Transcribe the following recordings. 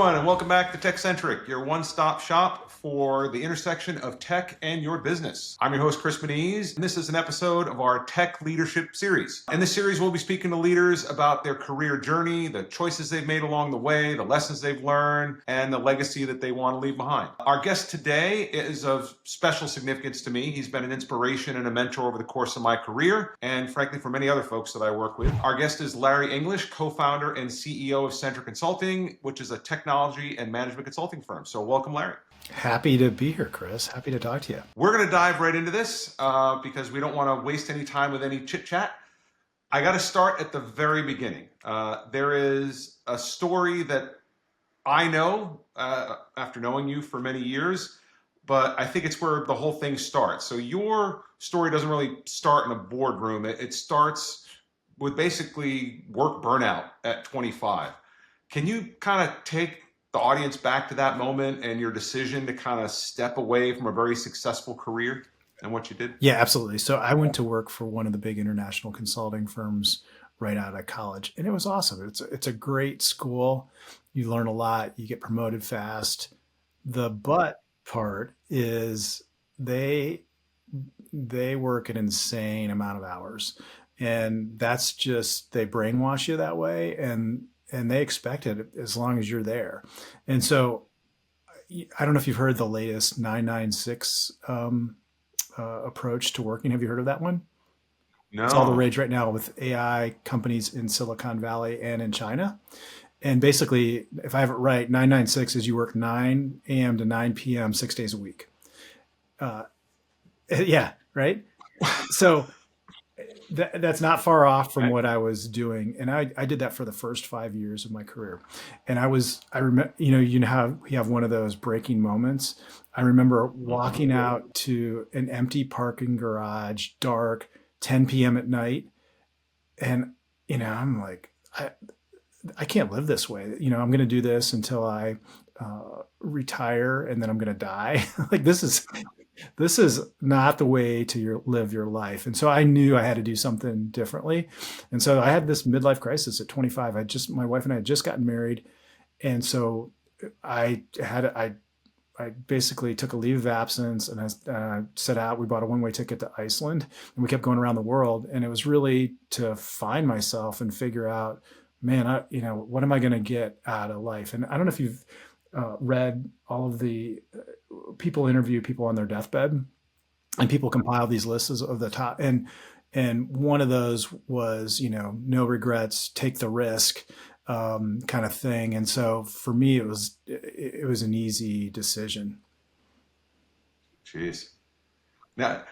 everyone, and welcome back to Tech Centric, your one-stop shop for the intersection of tech and your business. I'm your host, Kris Moniz, and this is an episode of our Tech Leadership Series. In this series, we'll be speaking to leaders about their career journey, the choices they've made along the way, the lessons they've learned, and the legacy that they want to leave behind. Our guest today is of special significance to me. He's been an inspiration and a mentor over the course of my career, and frankly, for many other folks that I work with. Our guest is Larry English, co-founder and CEO of Centric Consulting, which is a technology and management consulting firm. So welcome, Larry. Happy to be here, Kris. Happy to talk to you. We're going to dive right into this because we don't want to waste any time with any chit chat. I got to start at the very beginning. There is a story that I know after knowing you for many years, but I think it's where the whole thing starts. So your story doesn't really start in a boardroom. It starts with basically work burnout at 25. Can you kind of take the audience back to that moment and your decision to kind of step away from a very successful career and what you did? Yeah, absolutely. So I went to work for one of the big international consulting firms right out of college, and it was awesome. It's a great school. You learn a lot. You get promoted fast. The but part is they work an insane amount of hours, and that's just, they brainwash you that way, and they expect it as long as you're there. And so I don't know if you've heard the latest 996 approach to working. Have you heard of that one? No. It's all the rage right now with AI companies in Silicon Valley and in China. And basically, if I have it right, 996 is you work 9 a.m. to 9 p.m. 6 days a week. Yeah, right? So that's not far off from what I was doing. And I did that for the first 5 years of my career. And I remember, you have one of those breaking moments. I remember walking out to an empty parking garage, dark, 10 p.m. at night. And, I'm like, I can't live this way. I'm going to do this until I retire, and then I'm going to die. Like, this is not the way to live your life. And so I knew I had to do something differently. And so I had this midlife crisis at 25. My wife and I had just gotten married. And so I basically took a leave of absence, and I set out. We bought a one-way ticket to Iceland, and we kept going around the world. And it was really to find myself and figure out, man, what am I going to get out of life? And I don't know if you've read all of the people interview people on their deathbed, and people compile these lists of the top. And one of those was, no regrets, take the risk, kind of thing. And so for me, it was an easy decision. Jeez. Now,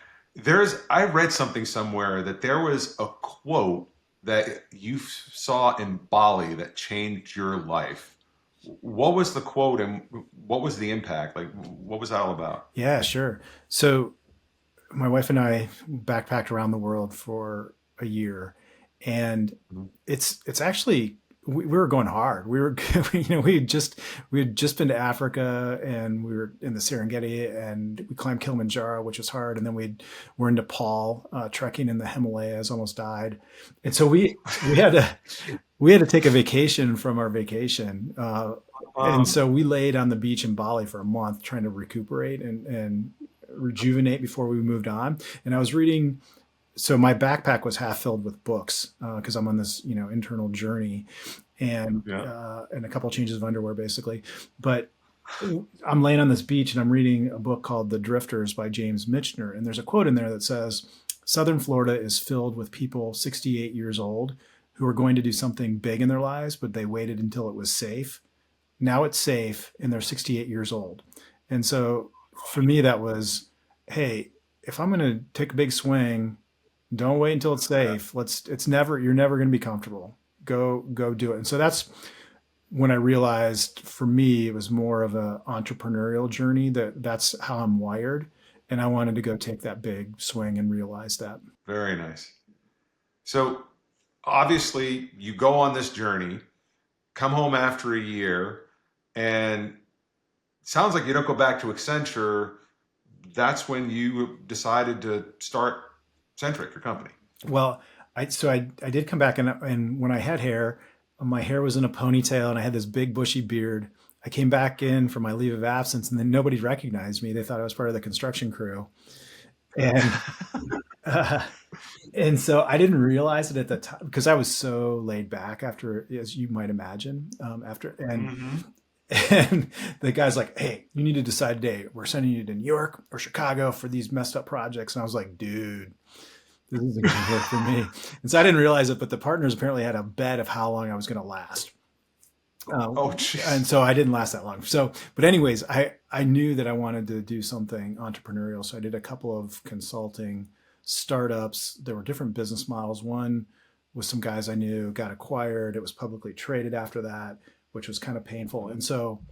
I read something somewhere that there was a quote that you saw in Bali that changed your life. What was the quote, and what was the impact? Like, what was that all about? Yeah, sure. So my wife and I backpacked around the world for a year, and it's actually, we were going hard. We were, we had just been to Africa, and we were in the Serengeti, and we climbed Kilimanjaro, which was hard. And then we're in Nepal, trekking in the Himalayas, almost died. And so we had to take a vacation from our vacation. And so we laid on the beach in Bali for a month trying to recuperate and rejuvenate before we moved on. And I was reading, so my backpack was half filled with books because I'm on this, internal journey, and a couple of changes of underwear, basically. But I'm laying on this beach, and I'm reading a book called The Drifters by James Michener. And there's a quote in there that says, Southern Florida is filled with people 68 years old who are going to do something big in their lives, but they waited until it was safe. Now it's safe, and they're 68 years old. And so for me, that was, hey, if I'm going to take a big swing, don't wait until it's safe. You're never going to be comfortable. Go do it. And so that's when I realized, for me, it was more of an entrepreneurial journey. That's how I'm wired. And I wanted to go take that big swing and realize that. Very nice. So obviously you go on this journey, come home after a year, and it sounds like you don't go back to Accenture. That's when you decided to start Centric, your company. Well, I did come back, and when I had hair, my hair was in a ponytail, and I had this big bushy beard, I came back in from my leave of absence, and then nobody recognized me. They thought I was part of the construction crew, and uh, and so I didn't realize it at the time because I was so laid back after, as you might imagine, after Hmm. and the guy's like, "Hey, you need to decide today. We're sending you to New York or Chicago for these messed up projects." And I was like, "Dude, this isn't going to work for me." And so I didn't realize it, but the partners apparently had a bet of how long I was going to last. Oh, And jeez. so I didn't last that long. So, but anyways, I knew that I wanted to do something entrepreneurial. So I did a couple of consulting startups. There were different business models. One was some guys I knew got acquired. It was publicly traded after that, which was kind of painful. And so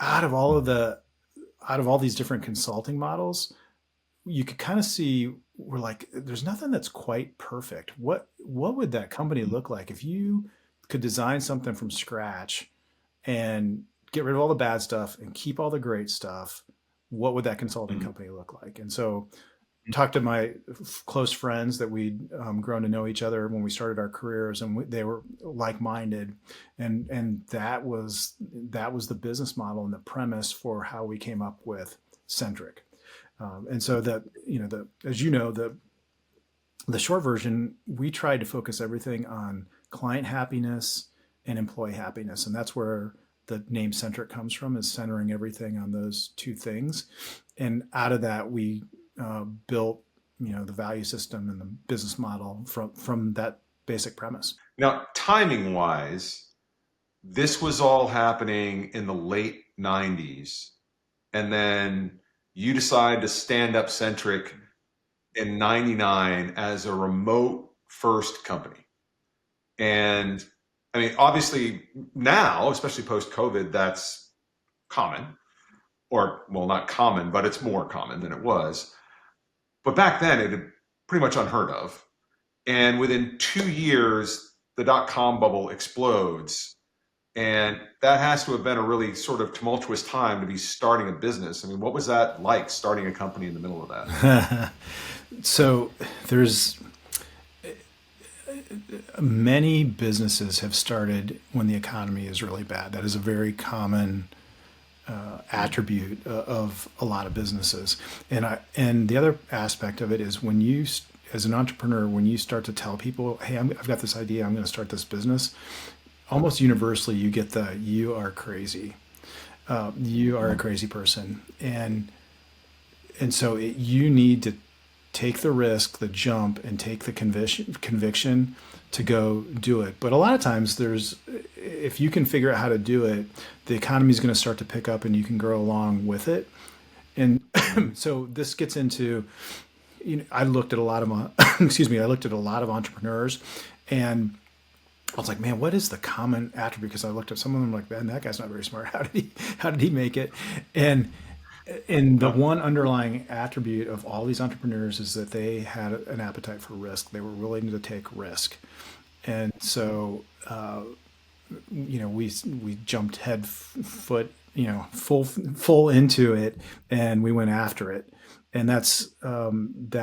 out of all of the, out of all these different consulting models, you could kind of see we're like, there's nothing that's quite perfect. What would that company look like if you could design something from scratch and get rid of all the bad stuff and keep all the great stuff? What would that consulting Mhm. company look like? And so talked to my close friends that we'd grown to know each other when we started our careers, and they were like-minded, and that was the business model and the premise for how we came up with Centric. And so that, the as you know, the short version, we tried to focus everything on client happiness and employee happiness, and that's where the name Centric comes from, is centering everything on those two things. And out of that, we built, the value system and the business model from that basic premise. Now, timing wise, this was all happening in the late 90s. And then you decide to stand up Centric in 99 as a remote first company. And I mean, obviously now, especially post COVID, that's common, or well, not common, but it's more common than it was. But back then, it had pretty much unheard of. And within 2 years, the dot com bubble explodes. And that has to have been a really sort of tumultuous time to be starting a business. I mean, what was that like, starting a company in the middle of that? So there's many businesses have started when the economy is really bad. That is a very common attribute of a lot of businesses. And the other aspect of it is when you, as an entrepreneur, when you start to tell people, "Hey, I've got this idea. I'm going to start this business," almost universally you get the "you are crazy." You are a crazy person, and so you need to take the risk, the jump, and take the conviction to go do it. But a lot of times, if you can figure out how to do it, the economy is going to start to pick up, and you can grow along with it. And so this gets into, I looked at a lot of excuse me, I looked at a lot of entrepreneurs, and I was like, man, what is the common attribute? Because I looked at some of them like, man, that guy's not very smart. How did he make it? And the Yep. one underlying attribute of all these entrepreneurs is that they had an appetite for risk. They were willing to take risk. And so, we jumped head foot, full into it, and we went after it. And that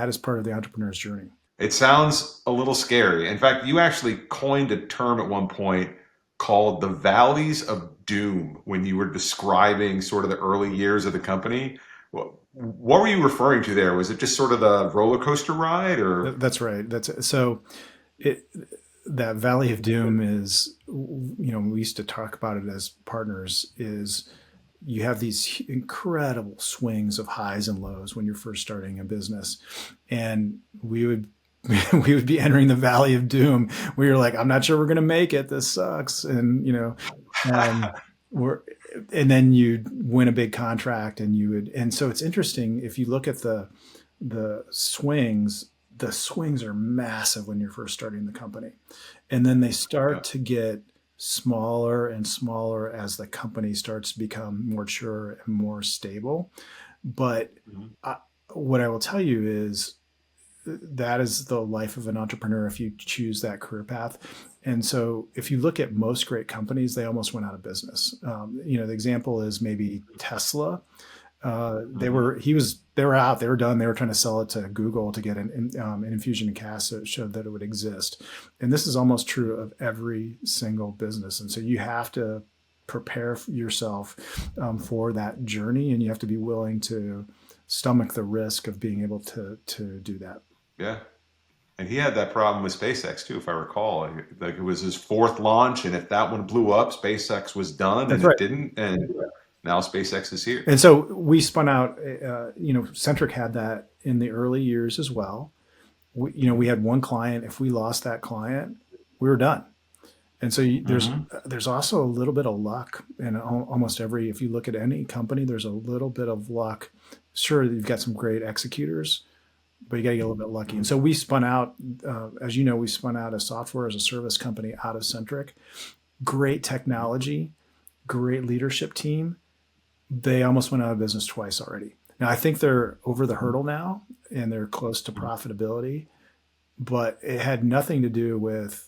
is part of the entrepreneur's journey. It sounds a little scary. In fact, you actually coined a term at one point called the valleys of doom when you were describing sort of the early years of the company. What were you referring to there? Was it just sort of the roller coaster ride, or? That's right. So it that valley of doom is, we used to talk about it as partners, is you have these incredible swings of highs and lows when you're first starting a business. And we would we would be entering the valley of doom where you're like, "I'm not sure we're going to make it. This sucks." And, um, we're, and then you'd win a big contract, and so it's interesting if you look at the swings. The swings are massive when you're first starting the company, and then they Yeah. start to get smaller and smaller as the company starts to become more mature and more stable. But Mhm. what I will tell you is that is the life of an entrepreneur if you choose that career path. And so if you look at most great companies, they almost went out of business. The example is maybe Tesla. Mhm. They were out, they were done. They were trying to sell it to Google to get an infusion in cash, so it showed that it would exist. And this is almost true of every single business. And so you have to prepare yourself for that journey, and you have to be willing to stomach the risk of being able to do that. Yeah. And he had that problem with SpaceX too, if I recall. Like it was his fourth launch, and if that one blew up, SpaceX was done, That's and right. it didn't. And now SpaceX is here. And so we spun out. Centric had that in the early years as well. We had one client. If we lost that client, we were done. And so there's also a little bit of luck in almost every. If you look at any company, there's a little bit of luck. Sure, you've got some great executors, but you got to get a little bit lucky. And so we spun out, as you know, we spun out a software as a service company out of Centric. Great technology, great leadership team. They almost went out of business twice already. Now I think they're over the hurdle now and they're close to profitability, but it had nothing to do with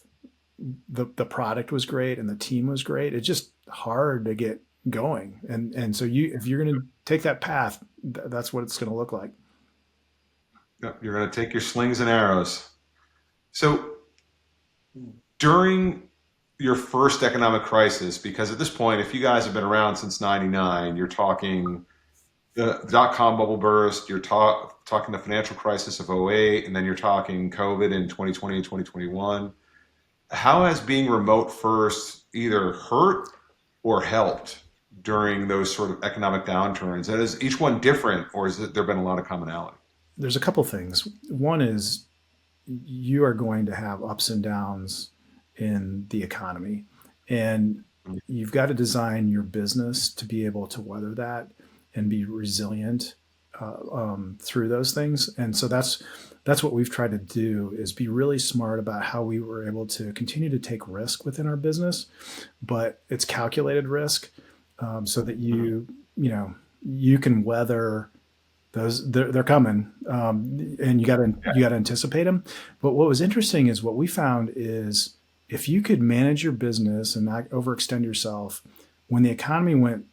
the product was great and the team was great. It's just hard to get going. And so if you're going to take that path, that's what it's going to look like. You're going to take your slings and arrows. So during your first economic crisis, because at this point, if you guys have been around since 99, you're talking the dot-com bubble burst, you're talking the financial crisis of 08, and then you're talking COVID in 2020 and 2021. How has being remote first either hurt or helped during those sort of economic downturns? And is each one different, or has there been a lot of commonality? There's a couple things. One is you are going to have ups and downs in the economy, and you've got to design your business to be able to weather that and be resilient through those things. And so that's what we've tried to do, is be really smart about how we were able to continue to take risk within our business, but it's calculated risk, so that you can weather those. They're coming, and you got to anticipate them. But what was interesting is what we found is if you could manage your business and not overextend yourself, when the economy went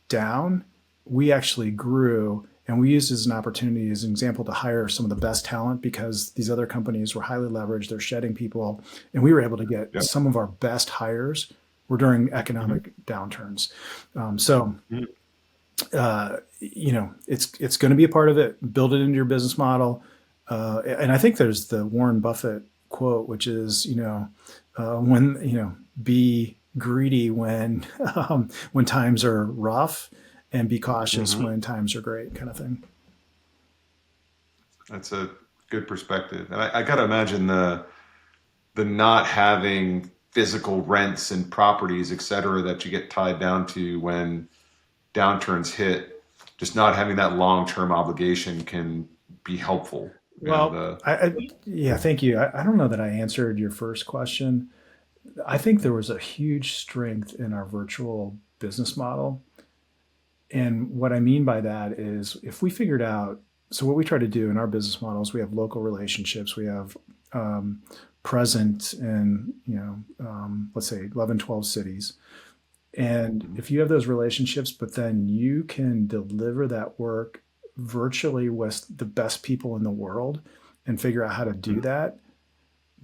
down, we actually grew. And we used it as an opportunity, as an example, to hire some of the best talent, because these other companies were highly leveraged. They're shedding people. And we were able to get some of our best hires were during economic downturns. It's going to be a part of it. Build it into your business model. And I think there's the Warren Buffett quote, which is, be greedy when times are rough, and be cautious when times are great, kind of thing. That's a good perspective. And I got to imagine the not having physical rents and properties, et cetera, that you get tied down to when downturns hit, just not having that long-term obligation can be helpful. Well, thank you. I don't know that I answered your first question. I think there was a huge strength in our virtual business model. And what I mean by that is if we figured out, so what we try to do in our business models, we have local relationships, we have present in, let's say 11, 12 cities. And if you have those relationships, but then you can deliver that work virtually with the best people in the world and figure out how to do that,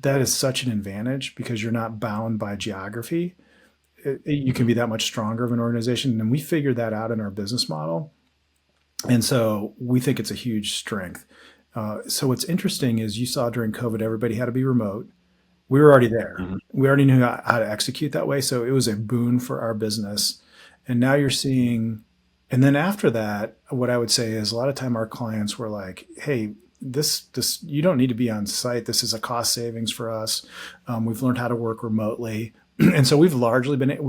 that is such an advantage, because you're not bound by geography. You can be that much stronger of an organization. And we figured that out in our business model. And so we think it's a huge strength. So what's interesting is you saw during COVID, everybody had to be remote. We were already there. We already knew how to execute that way. So it was a boon for our business. And now you're seeing, and then after that, what I would say is a lot of time our clients were like, hey, this you don't need to be on site. This is a cost savings for us. We've learned how to work remotely. And so we've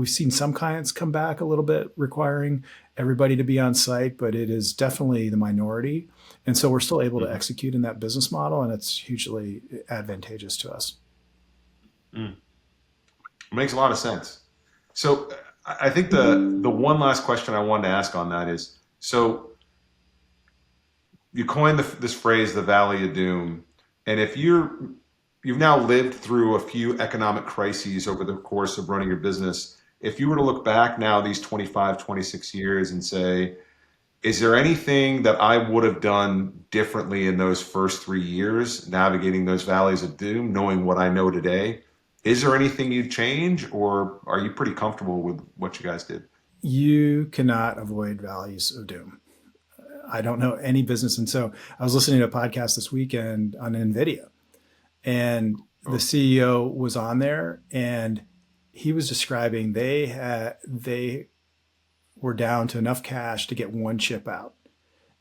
seen some clients come back a little bit requiring everybody to be on site, but it is definitely the minority. And so we're still able to execute in that business model, and it's hugely advantageous to us. It makes a lot of sense. So I think the one last question I wanted to ask on that is, so you coined this phrase, the Valley of Doom. And if you've now lived through a few economic crises over the course of running your business, if you were to look back now these 25, 26 years and say, is there anything that I would have done differently in those first 3 years, navigating those valleys of doom, knowing what I know today? Is there anything you'd change, or are you pretty comfortable with what you guys did? You cannot avoid values of doom. I don't know any business. And so I was listening to a podcast this weekend on NVIDIA, and the Oh, CEO was on there, and he was describing they were down to enough cash to get one chip out,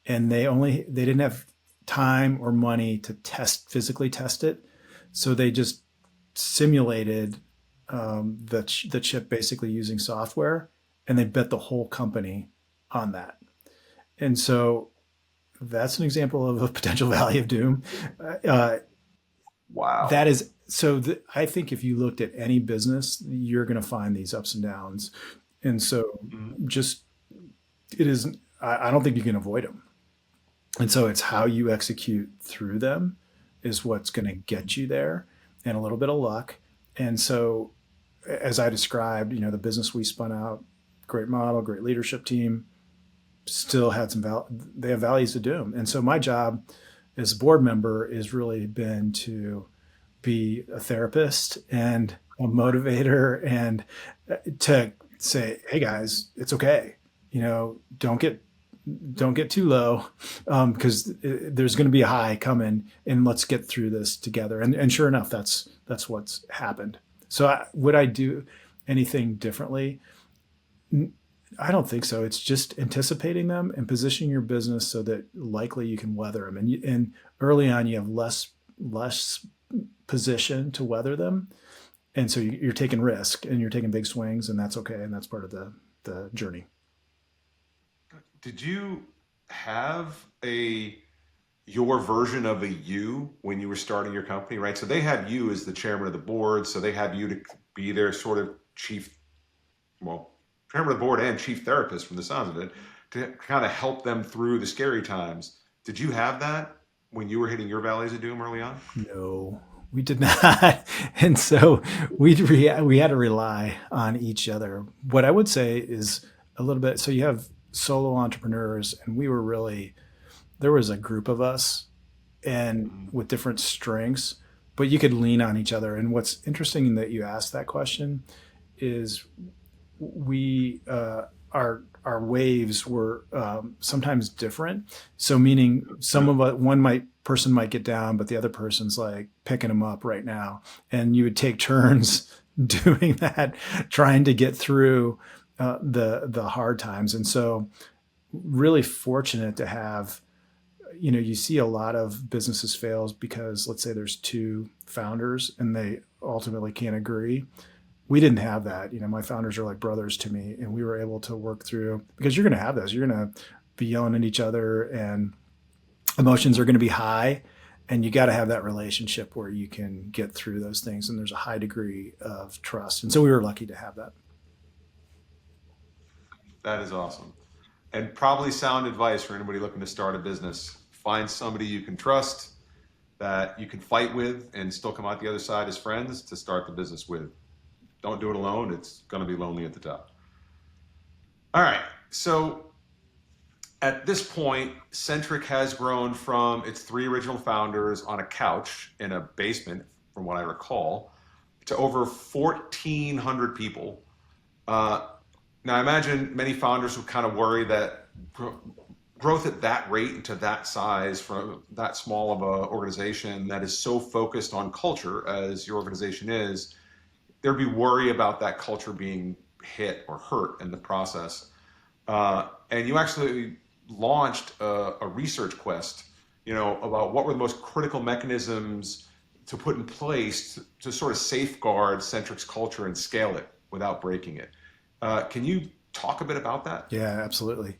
and they didn't have time or money to physically test it, so they just simulated the chip basically using software, and they bet the whole company on that. And so that's an example of a potential value of doom. Uh, wow. that is so. I think if you looked at any business, you're going to find these ups and downs, and so Mhm. just it is. I don't think you can avoid them, and so it's how you execute through them is what's going to get you there, and a little bit of luck. And so, as I described, the business we spun out, great model, great leadership team, still had they have values to doom. And so my job as a board member is really been to be a therapist and a motivator, and to say, hey guys, it's okay. Don't get too low, because there's going to be a high coming, and let's get through this together. And sure enough, that's what's happened. So would I do anything differently? I don't think so. It's just anticipating them and positioning your business so that likely you can weather them. And early on, you have less position to weather them, and so you're taking risk and you're taking big swings, and that's okay, and that's part of the journey. Did you have a your version of a you when you were starting your company, right? So they had you as the chairman of the board, so they had you to be their sort of chief, well, chairman of the board and chief therapist from the sounds of it, to kind of help them through the scary times. Did you have that when you were hitting your valleys of doom early on? No, we did not. And so we had to rely on each other. What I would say is a little bit. So you have solo entrepreneurs, and there was a group of us, and Mhm. with different strengths, but you could lean on each other. And what's interesting that you asked that question is we our waves were sometimes different. So meaning some of us, person might get down, but the other person's like picking them up right now, and you would take turns doing that, trying to get through the hard times. And so really fortunate to have. You see a lot of businesses fails because, let's say there's two founders and they ultimately can't agree. We didn't have that. My founders are like brothers to me, and we were able to work through, because you're going to have this. You're going to be yelling at each other, and emotions are going to be high, and you got to have that relationship where you can get through those things. And there's a high degree of trust. And so we were lucky to have that. That is awesome. And probably sound advice for anybody looking to start a business. Find somebody you can trust, that you can fight with and still come out the other side as friends to start the business with. Don't do it alone. It's going to be lonely at the top. All right. So at this point, Centric has grown from its three original founders on a couch in a basement, from what I recall, to over 1,400 people. Uh, Now, I imagine many founders would kind of worry that growth at that rate and to that size from that small of an organization that is so focused on culture as your organization is, there'd be worry about that culture being hit or hurt in the process. And you actually launched a research quest, about what were the most critical mechanisms to put in place to sort of safeguard Centric's culture and scale it without breaking it. Can you talk a bit about that? Yeah, absolutely.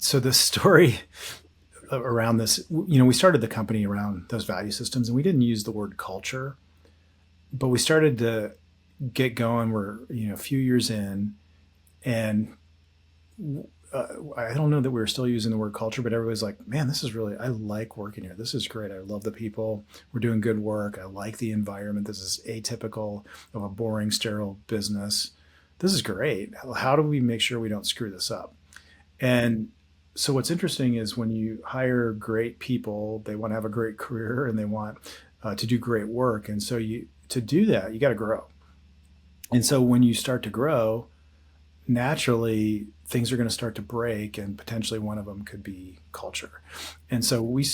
So the story around this, we started the company around those value systems, and we didn't use the word culture, but we started to get going. We're, a few years in, and I don't know that we were still using the word culture, but everybody's like, man, I like working here. This is great. I love the people. We're doing good work. I like the environment. This is atypical of a boring, sterile business. This is great. How do we make sure we don't screw this up? And so what's interesting is when you hire great people, they want to have a great career, and they want to do great work. And so to do that, you got to grow. And so when you start to grow, naturally things are going to start to break, and potentially one of them could be culture. And so we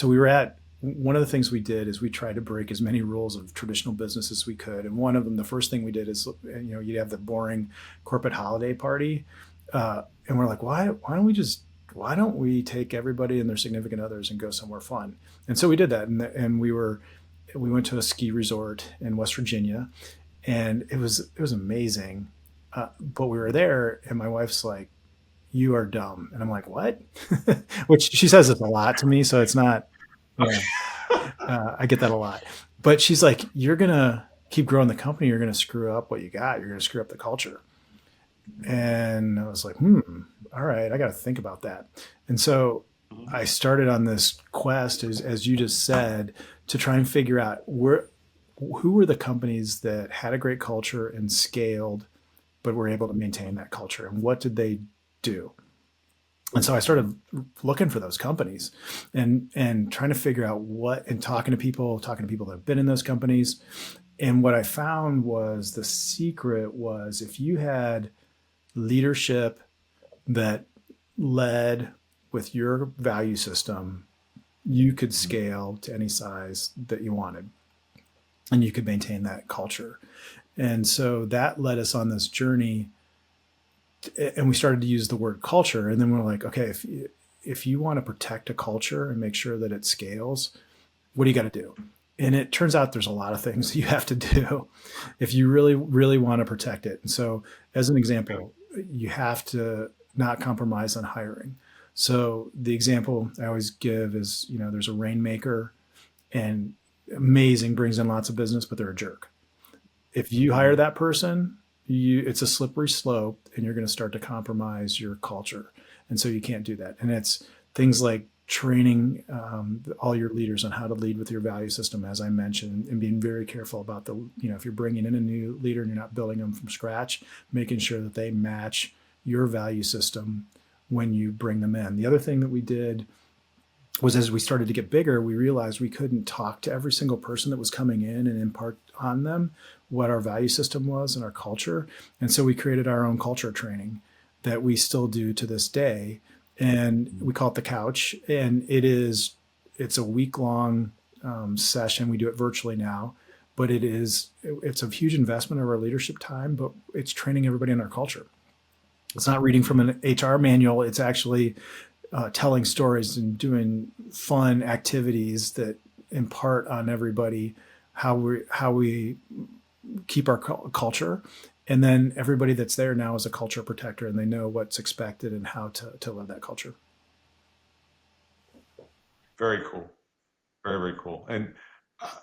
were at one of the things we did is we tried to break as many rules of traditional business as we could. And one of them, the first thing we did is, you'd have the boring corporate holiday party. And we're like, why don't we take everybody and their significant others and go somewhere fun? And so we did that. And we went to a ski resort in West Virginia, and it was amazing. But we were there, and my wife's like, "You are dumb," and I'm like, "What?" Which she says this a lot to me, so it's not. I get that a lot. But she's like, "You're gonna keep growing the company. You're gonna screw up what you got. You're gonna screw up the culture." And I was like, all right, I got to think about that. And so I started on this quest, as you just said, to try and figure out who were the companies that had a great culture and scaled, but were able to maintain that culture, and what did they do? And so I started looking for those companies and trying to figure out and talking to people that have been in those companies. And what I found was the secret was, if you had leadership that led with your value system, you could scale to any size that you wanted, and you could maintain that culture. And so that led us on this journey, and we started to use the word culture. And then we're like, okay, if you want to protect a culture and make sure that it scales, what do you got to do? And it turns out there's a lot of things you have to do if you really, really want to protect it. And so, as an example, you have to not compromise on hiring. So the example I always give is, there's a rainmaker, and amazing, brings in lots of business, but they're a jerk. If you hire that person, it's a slippery slope, and you're going to start to compromise your culture. And so you can't do that. And it's things like training all your leaders on how to lead with your value system, as I mentioned, and being very careful about if you're bringing in a new leader and you're not building them from scratch, making sure that they match your value system when you bring them in. The other thing that we did was, as we started to get bigger, we realized we couldn't talk to every single person that was coming in and impart on them what our value system was and our culture. And so we created our own culture training that we still do to this day. And we call it the couch. And it's a week-long session. We do it virtually now, but it's a huge investment of our leadership time, but it's training everybody in our culture. It's not reading from an HR manual. It's actually telling stories and doing fun activities that impart on everybody how we keep our culture. And then everybody that's there now is a culture protector, and they know what's expected and how to live that culture. Very cool. Very, very cool. And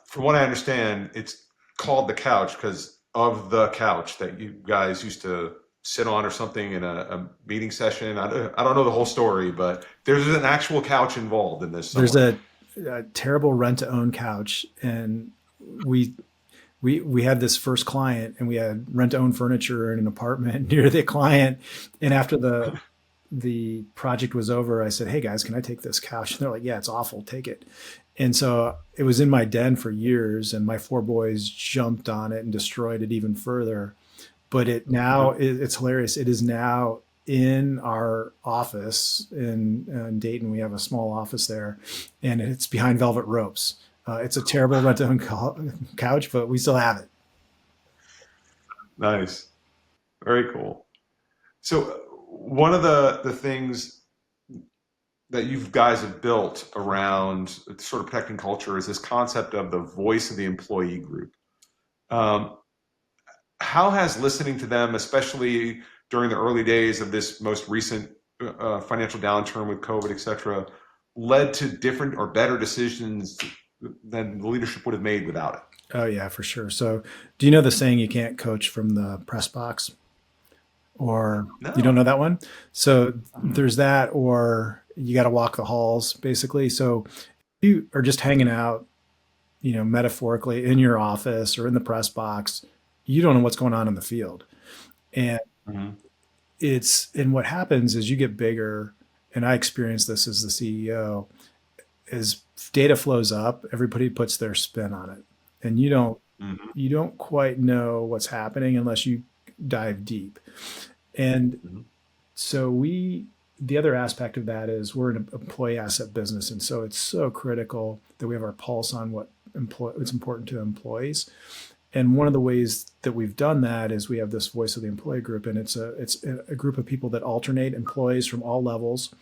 from what I understand, it's called the couch because of the couch that you guys used to sit on or something in a meeting session. I don't know the whole story, but there's an actual couch involved in this somewhere. There's a terrible rent-to-own couch, and we had this first client, and we had rent-to-own furniture in an apartment near the client. And after the project was over, I said, "Hey guys, can I take this couch?" And they're like, "Yeah, it's awful. Take it." And so it was in my den for years, and my 4 boys jumped on it and destroyed it even further. But it's hilarious. It is now in our office in Dayton. We have a small office there, and it's behind velvet ropes. It's a terrible rent-to-own couch, but we still have it. Nice. Very cool. So one of the things that you guys have built around sort of protecting culture is this concept of the voice of the employee group. How has listening to them, especially during the early days of this most recent financial downturn with COVID, et cetera, led to different or better decisions than the leadership would have made without it? Oh yeah, for sure. So do you know the saying, you can't coach from the press box? Or No. You don't know that one? So there's that, or you got to walk the halls, basically. So you are just hanging out, metaphorically in your office or in the press box, you don't know what's going on in the field. And and what happens is you get bigger, and I experienced this as the CEO, as data flows up, everybody puts their spin on it. And you don't Hmm. you don't quite know what's happening unless you dive deep. And Hmm. so the other aspect of that is we're an employee asset business. And so it's so critical that we have our pulse on what's important to employees. And one of the ways that we've done that is we have this voice of the employee group, and it's a group of people that alternate employees from all levels,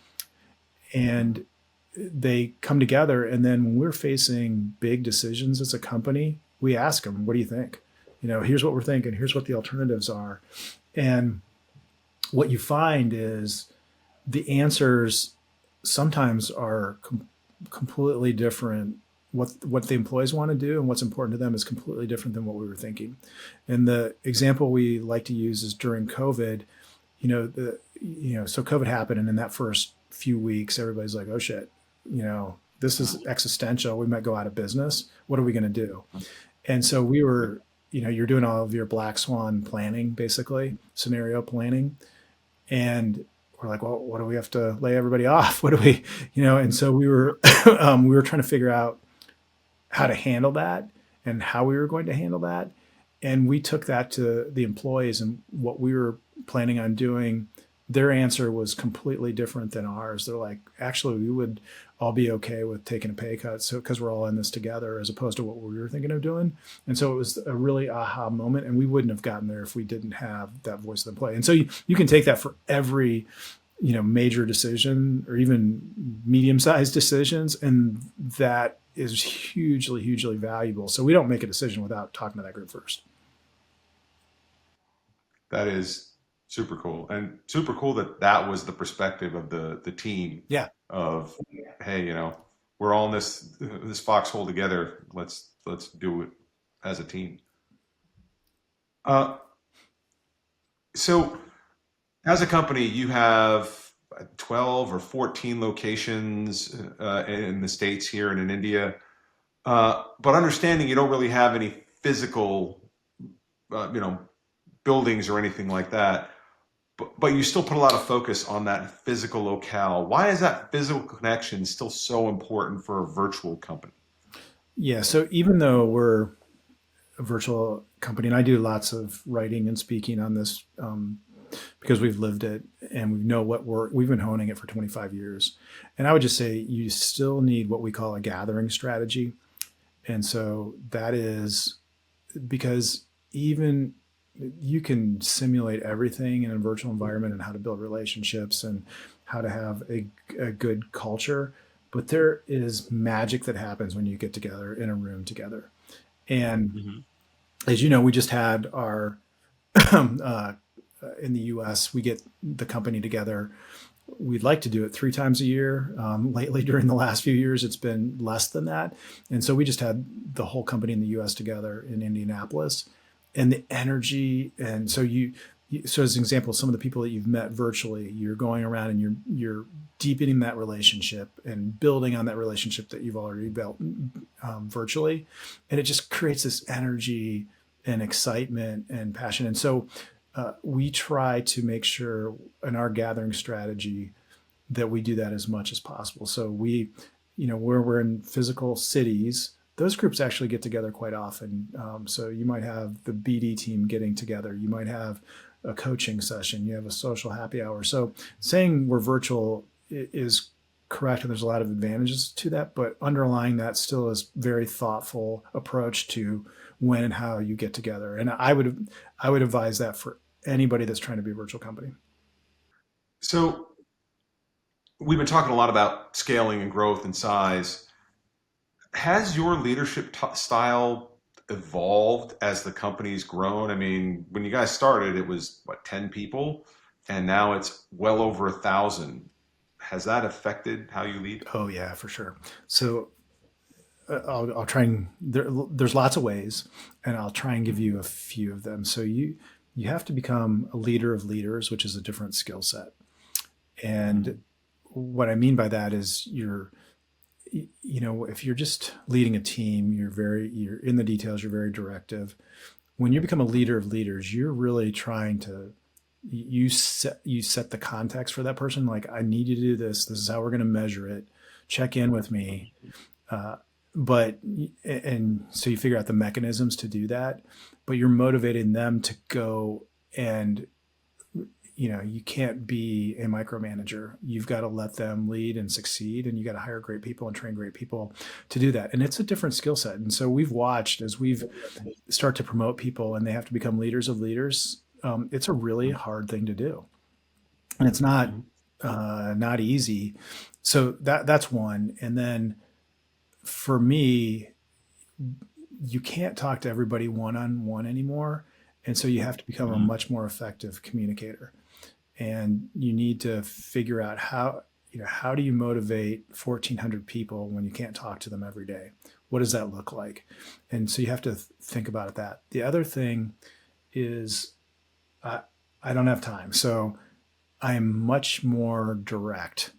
and they come together. And then when we're facing big decisions as a company, we ask them, "What do you think? Here's what we're thinking. Here's what the alternatives are." And what you find is the answers sometimes are completely different. What the employees want to do and what's important to them is completely different than what we were thinking. And the example we like to use is during COVID. So COVID happened, and in that first few weeks, everybody's like, "Oh shit, this is existential. We might go out of business. What are we going to do?" And so we were, you're doing all of your black swan planning, basically scenario planning, and we're like, "Well, what do we have to lay everybody off? What do we, And so we were, we were trying to figure out how to handle that and how we were going to handle that. And we took that to the employees and what we were planning on doing. Their answer was completely different than ours. They're like, "Actually, we would all be okay with taking a pay cut, so because we're all in this together," as opposed to what we were thinking of doing. And so it was a really aha moment, and we wouldn't have gotten there if we didn't have that voice of the employee. And so you can take that for every major decision or even medium-sized decisions, and that is hugely, hugely valuable. So we don't make a decision without talking to that group first. That is super cool, and super cool that that was the perspective of the team Yeah. of, hey, we're all in this foxhole together. Let's do it as a team. Uh, so as a company, you have 12 or 14 locations in the States here and in India. But understanding you don't really have any physical, uh, you know, buildings or anything like that. But you still put a lot of focus on that physical locale. Why is that physical connection still so important for a virtual company? Yeah. So even though we're a virtual company, and I do lots of writing and speaking on this, because we've lived it and we know we've been honing it for 25 years. And I would just say you still need what we call a gathering strategy. And so that is because even you can simulate everything in a virtual environment and how to build relationships and how to have a good culture. But there is magic that happens when you get together in a room together. And Hmm. as you know, we just had our in the US, we get the company together. We'd like to do it 3 times a year. Lately, during the last few years, it's been less than that. And so we just had the whole company in the US together in Indianapolis, and the energy. And so so as an example, some of the people that you've met virtually, you're going around and you're deepening that relationship and building on that relationship that you've already built virtually, and it just creates this energy and excitement and passion. And so we try to make sure in our gathering strategy that we do that as much as possible. So where we're in physical cities, those groups actually get together quite often. So you might have the BD team getting together. You might have a coaching session. You have a social happy hour. So saying we're virtual is correct, and there's a lot of advantages to that. But underlying that still is very thoughtful approach to when and how you get together. And I would advise that for anybody that's trying to be a virtual company. So we've been talking a lot about scaling and growth and size. Has your leadership style evolved as the company's grown? I mean, when you guys started, it was what, 10 people, and now it's well over 1,000. Has that affected how you lead? Oh yeah, for sure. So I'll try and there's lots of ways, and I'll try and give you a few of them. So you have to become a leader of leaders, which is a different skill set. Mhm. And what I mean by that is if you're just leading a team, you're in the details, you're very directive. When you become a leader of leaders, you're really trying to you set the context for that person. Like, I need you to do this. This is how we're going to measure it. Check in with me. but and so you figure out the mechanisms to do that, but you're motivating them to go and you can't be a micromanager. You've got to let them lead and succeed, and you got to hire great people and train great people to do that. And it's a different skill set. And so we've watched as we've start to promote people and they have to become leaders of leaders. It's a really hard thing to do, and it's not easy. So that's one. And then for me, you can't talk to everybody one-on-one anymore. And so you have to become a much more effective communicator. And you need to figure out how do you motivate 1,400 people when you can't talk to them every day? What does that look like? And so you have to think about it that. The other thing is I don't have time. So I am much more direct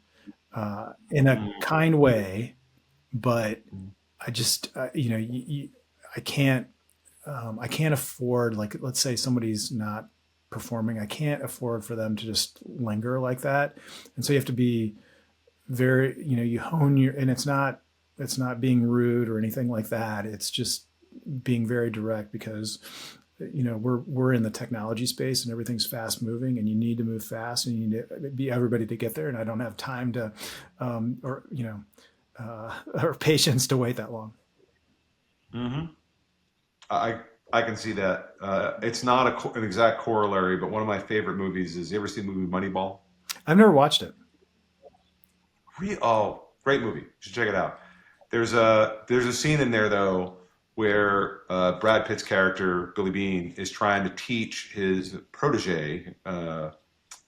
in a kind way, but I just, I can't afford, like, let's say somebody's not performing. I can't afford for them to just linger like that. And so you have to be very, you hone and it's not being rude or anything like that. It's just being very direct because, we're in the technology space and everything's fast moving and you need to move fast and you need to be everybody to get there. And I don't have time to, or patience to wait that long. Mm-hmm. I can see that. It's not an exact corollary, but one of my favorite movies is, you ever seen the movie Moneyball? I've never watched it. Oh, great movie. You should check it out. There's a scene in there though where Brad Pitt's character Billy Bean is trying to teach his protege. I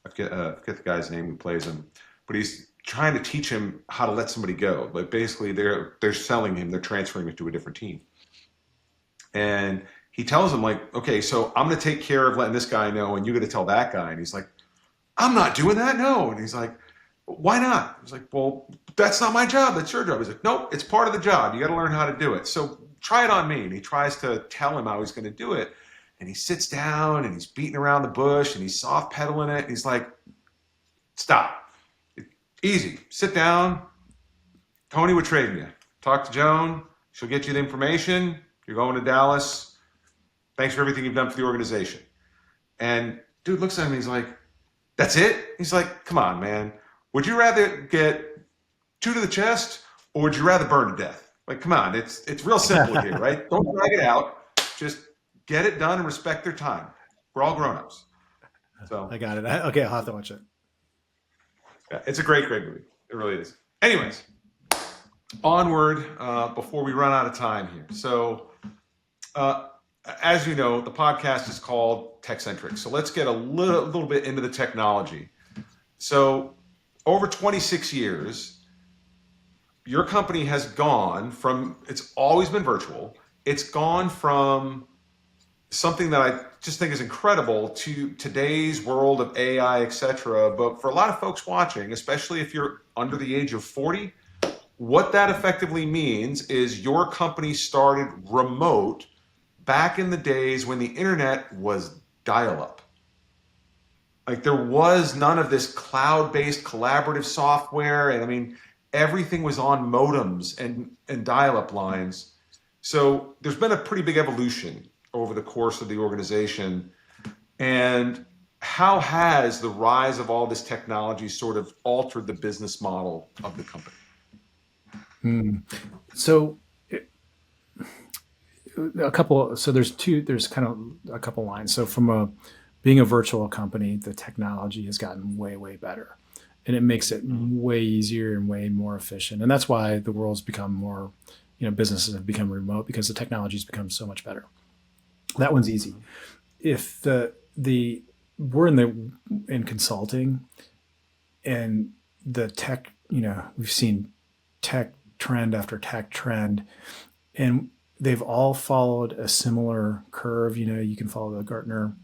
forget the guy's name who plays him, but he's trying to teach him how to let somebody go. But basically, they're selling him. They're transferring him to a different team. And he tells him, like, okay, so I'm going to take care of letting this guy know, and you're going to tell that guy. And he's like, I'm not doing that. No. And he's like, why not? He's like, well, that's not my job. That's your job. He's like, nope, it's part of the job. You got to learn how to do it. So try it on me. And he tries to tell him how he's going to do it. And he sits down and he's beating around the bush and he's soft pedaling it. And he's like, stop. Easy. Sit down. Tony would trade you. Talk to Joan. She'll get you the information. You're going to Dallas. Thanks for everything you've done for the organization. And dude looks at him and he's like, that's it? He's like, come on, man. Would you rather get 2 to the chest or would you rather burn to death? Like, come on. It's real simple here, right? Don't drag it out. Just get it done and respect their time. We're all grown-ups. So I got it. Okay, I'll have to watch it. Yeah, it's a great movie. It really is. Anyways, onward before we run out of time here. So as you know, the podcast is called Tech-Centric. So let's get a little bit into the technology. So over 26 years, your company has gone from, it's always been virtual. It's gone from something that I just think is incredible to today's world of AI, et cetera. But for a lot of folks watching, especially if you're under the age of 40, what that effectively means is your company started remote back in the days when the internet was dial-up. Like, there was none of this cloud-based collaborative software. And I mean, everything was on modems and dial-up lines. So there's been a pretty big evolution over the course of the organization. And how has the rise of all this technology sort of altered the business model of the company? So there's kind of a couple lines. So from being a virtual company, the technology has gotten way, way better, and it makes it way easier and way more efficient. And that's why the world's become more, businesses have become remote because the technology's become so much better. That one's easy. If we're in consulting, and the tech, we've seen tech trend after tech trend, and they've all followed a similar curve. You can follow the Gartner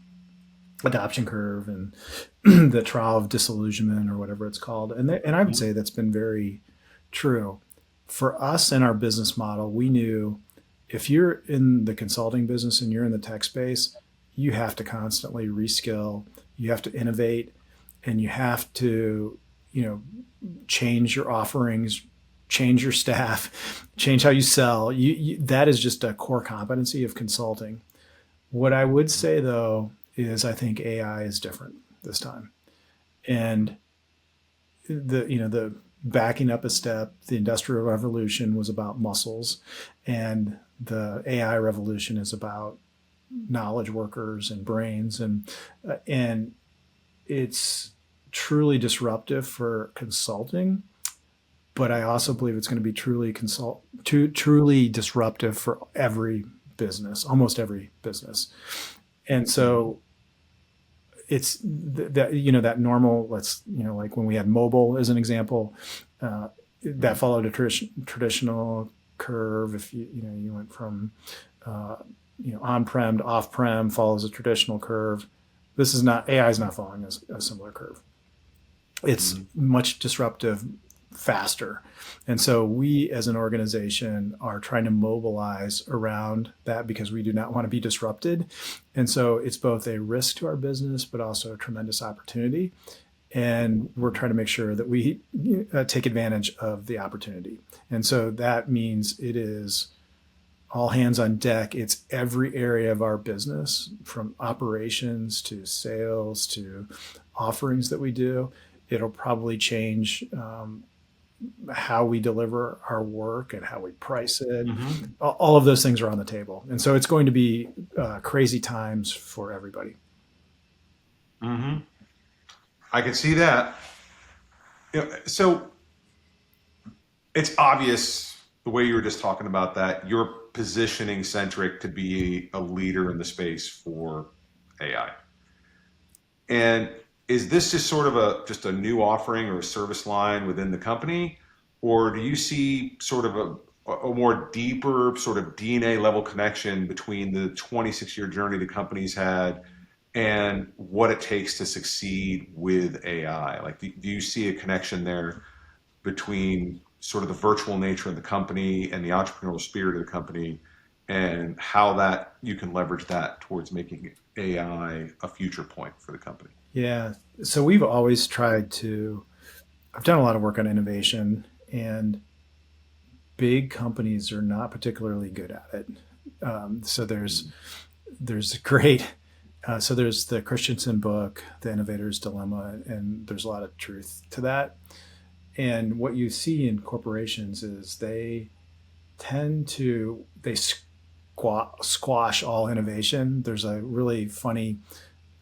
adoption curve and the trial of disillusionment or whatever it's called. And I would say that's been very true. For us and our business model, we knew if you're in the consulting business and you're in the tech space, you have to constantly reskill, you have to innovate, and you have to, change your offerings change your staff, change how you sell. That is just a core competency of consulting. What I would say though is I think AI is different this time, and the backing up a step, the Industrial Revolution was about muscles, and the AI revolution is about knowledge workers and brains, and it's truly disruptive for consulting. But I also believe it's going to be truly disruptive for every business, almost every business. And so it's that normal, like when we had mobile as an example, that followed a traditional curve. If you went from on-prem to off-prem, follows a traditional curve. This is not, AI is not following a similar curve. It's much disruptive, faster. And so we as an organization are trying to mobilize around that because we do not want to be disrupted. And so it's both a risk to our business, but also a tremendous opportunity. And we're trying to make sure that we take advantage of the opportunity. And so that means it is all hands on deck. It's every area of our business, from operations to sales to offerings that we do. It'll probably change how we deliver our work and how we price it. All of those things are on the table. And so it's going to be crazy times for everybody. I can see that. So it's obvious the way you were just talking about that, you're positioning Centric to be a leader in the space for AI. And is this just sort of just a new offering or a service line within the company? Or do you see sort of a more deeper sort of DNA level connection between the 26-year journey the company's had and what it takes to succeed with AI? Like, do you see a connection there between sort of the virtual nature of the company and the entrepreneurial spirit of the company, and how that you can leverage that towards making AI a future point for the company? Yeah. So we've always tried I've done a lot of work on innovation, and big companies are not particularly good at it. So there's the Christensen book, The Innovator's Dilemma, and there's a lot of truth to that. And what you see in corporations is they squash all innovation. There's a really funny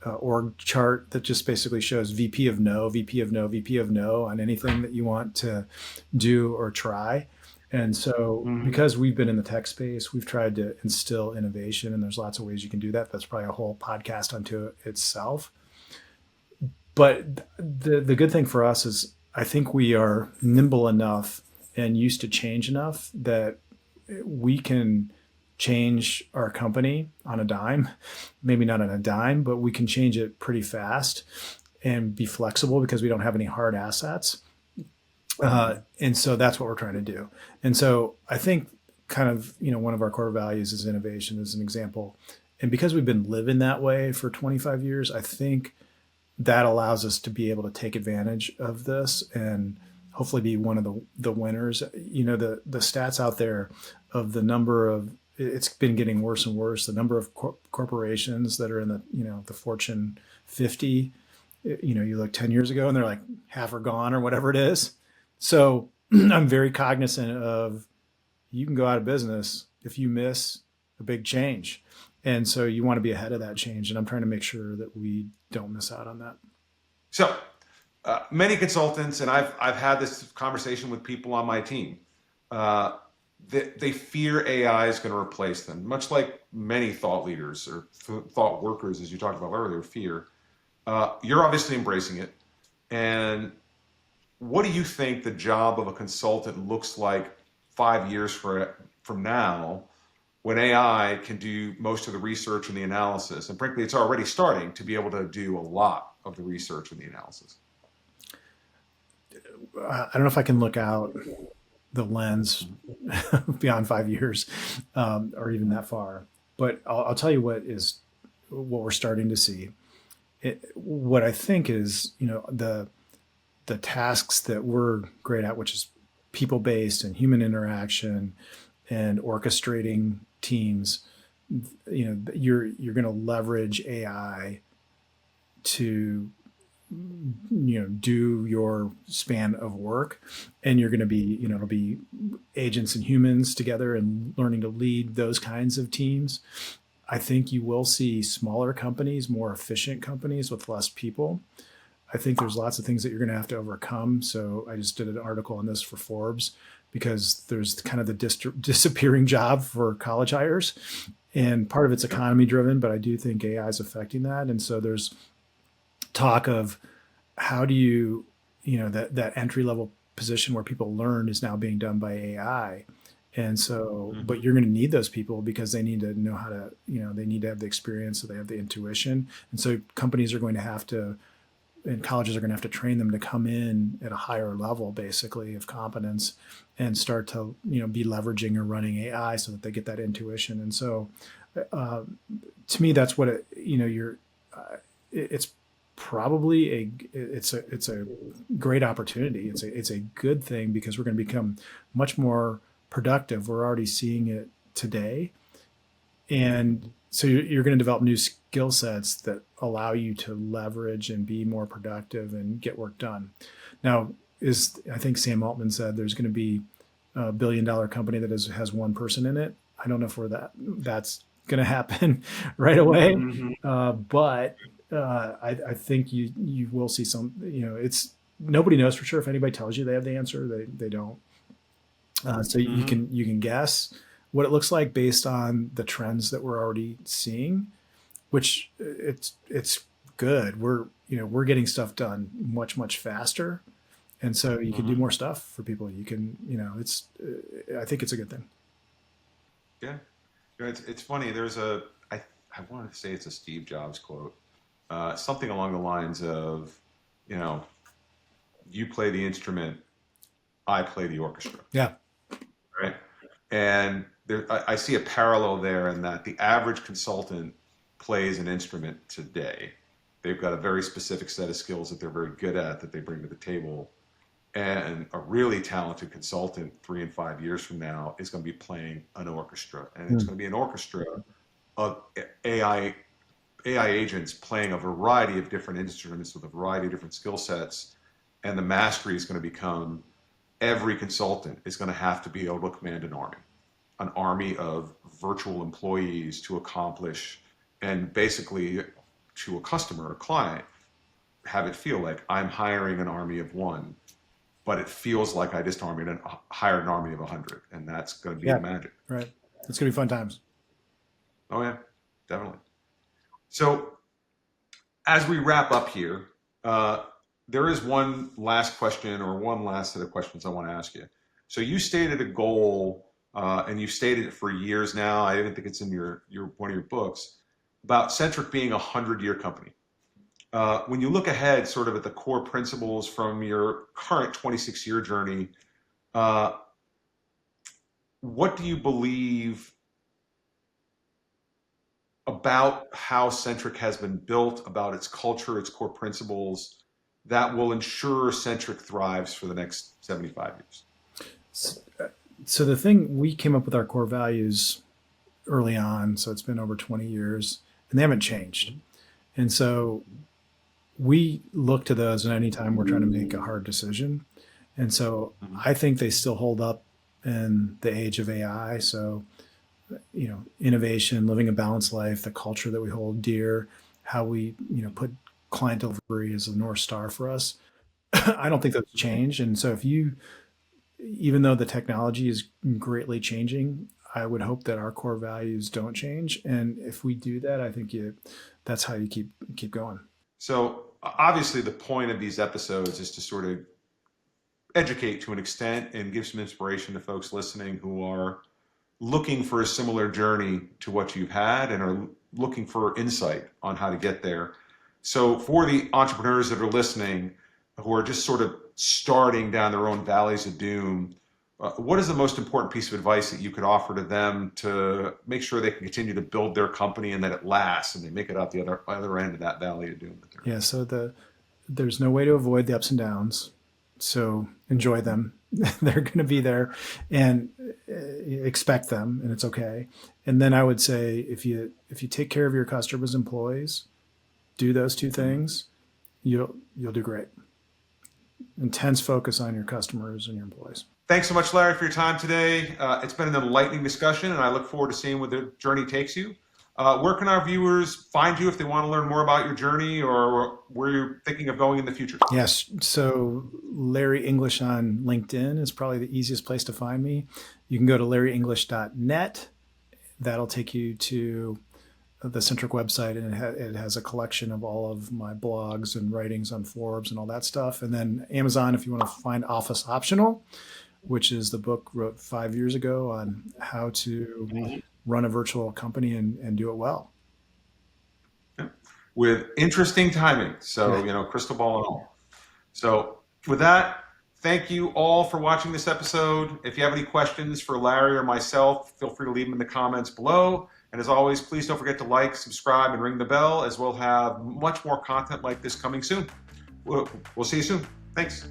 org chart that just basically shows VP of no, VP of no, VP of no on anything that you want to do or try. And so because we've been in the tech space, we've tried to instill innovation, and there's lots of ways you can do that. That's probably a whole podcast unto itself. But the good thing for us is I think we are nimble enough and used to change enough that we can change our company on a dime, maybe not on a dime, but we can change it pretty fast and be flexible because we don't have any hard assets. And so that's what we're trying to do. And so I think kind of, one of our core values is innovation, as an example. And because we've been living that way for 25 years, I think that allows us to be able to take advantage of this and hopefully be one of the winners. The stats out there of the number of, it's been getting worse and worse. The number of corporations that are in the Fortune 50, you look 10 years ago and they're like half are gone or whatever it is. So I'm very cognizant of, you can go out of business if you miss a big change. And so you want to be ahead of that change. And I'm trying to make sure that we don't miss out on that. So many consultants, and I've had this conversation with people on my team, they fear AI is going to replace them, much like many thought leaders or thought workers, as you talked about earlier, fear. You're obviously embracing it. And what do you think the job of a consultant looks like 5 years from now, when AI can do most of the research and the analysis? And frankly, it's already starting to be able to do a lot of the research and the analysis. I don't know if I can look out the lens beyond 5 years or even that far, but I'll tell you what we're starting to see. What I think is, the tasks that we're great at, which is people-based and human interaction and orchestrating teams, you're going to leverage AI to do your span of work, and you're going to be it'll be agents and humans together and learning to lead those kinds of teams. I think you will see smaller companies, more efficient companies with less people. I think there's lots of things that you're going to have to overcome. So I just did an article on this for Forbes, because there's kind of the disappearing job for college hires, and part of it's economy driven, but I do think AI is affecting that. And so there's talk of how do that entry level position where people learn is now being done by AI. And so, but you're going to need those people because they need to know how to, they need to have the experience, so they have the intuition. And so companies are going to have to, and colleges are going to have to train them to come in at a higher level, basically, of competence, and start to, be leveraging or running AI so that they get that intuition. And so, to me, that's what it's probably it's a great opportunity. It's a good thing, because we're going to become much more productive. We're already seeing it today. And so you're going to develop new skill sets that allow you to leverage and be more productive and get work done. Now, I think Sam Altman said there's going to be a $1 billion company that has one person in it. I don't know if that's going to happen right away. But I think you will see some, it's, nobody knows for sure. If anybody tells you they have the answer, they don't. So you can guess what it looks like based on the trends that we're already seeing, which it's good. We're getting stuff done much, much faster. And so you can do more stuff for people. You can, I think it's a good thing. Yeah. It's funny. I wanted to say it's a Steve Jobs quote, something along the lines of, you play the instrument, I play the orchestra. Yeah. Right. And I see a parallel there, in that the average consultant plays an instrument today. They've got a very specific set of skills that they're very good at, that they bring to the table. And a really talented consultant 3 and 5 years from now is going to be playing an orchestra. And it's going to be an orchestra of AI agents playing a variety of different instruments with a variety of different skill sets. And the mastery is going to become, every consultant is going to have to be able to command an army of virtual employees to accomplish, and basically to a customer, a client, have it feel like I'm hiring an army of one, but it feels like I just hired an army of 100, and that's going to be the magic. Right. It's going to be fun times. Oh yeah, definitely. So as we wrap up here, there is one last question, or one last set of questions I want to ask you. So you stated a goal, and you've stated it for years now. I even think it's in your one of your books, about Centric being a 100-year company. When you look ahead, sort of at the core principles from your current 26-year journey, what do you believe about how Centric has been built, about its culture, its core principles, that will ensure Centric thrives for the next 75 years? So the thing, we came up with our core values early on, so it's been over 20 years, and they haven't changed. And so we look to those anytime we're trying to make a hard decision. And so I think they still hold up in the age of AI. So, innovation, living a balanced life, the culture that we hold dear, how we, put client delivery as a North Star for us. I don't think that's changed. And so even though the technology is greatly changing, I would hope that our core values don't change. And if we do that, I think that's how you keep going. So obviously the point of these episodes is to sort of educate to an extent and give some inspiration to folks listening who are looking for a similar journey to what you've had and are looking for insight on how to get there. So for the entrepreneurs that are listening, who are just sort of starting down their own valleys of doom, what is the most important piece of advice that you could offer to them to make sure they can continue to build their company and that it lasts and they make it out the other end of that valley of doom? Yeah. So there's no way to avoid the ups and downs. So enjoy them. they're going to be there, and expect them, and it's okay. And then I would say, if you take care of your customers, employees, do those two things, you'll do great. Intense focus on your customers and your employees. Thanks so much, Larry, for your time today. It's been an enlightening discussion, and I look forward to seeing where the journey takes you. Where can our viewers find you if they want to learn more about your journey or where you're thinking of going in the future? Yes. So Larry English on LinkedIn is probably the easiest place to find me. You can go to larryenglish.net. That'll take you to the Centric website, and it has a collection of all of my blogs and writings on Forbes and all that stuff. And then Amazon, if you want to find Office Optional, which is the book wrote 5 years ago on how to run a virtual company and do it well. With interesting timing. So, crystal ball and all. So with that, thank you all for watching this episode. If you have any questions for Larry or myself, feel free to leave them in the comments below. And as always, please don't forget to like, subscribe, and ring the bell, as we'll have much more content like this coming soon. We'll see you soon. Thanks.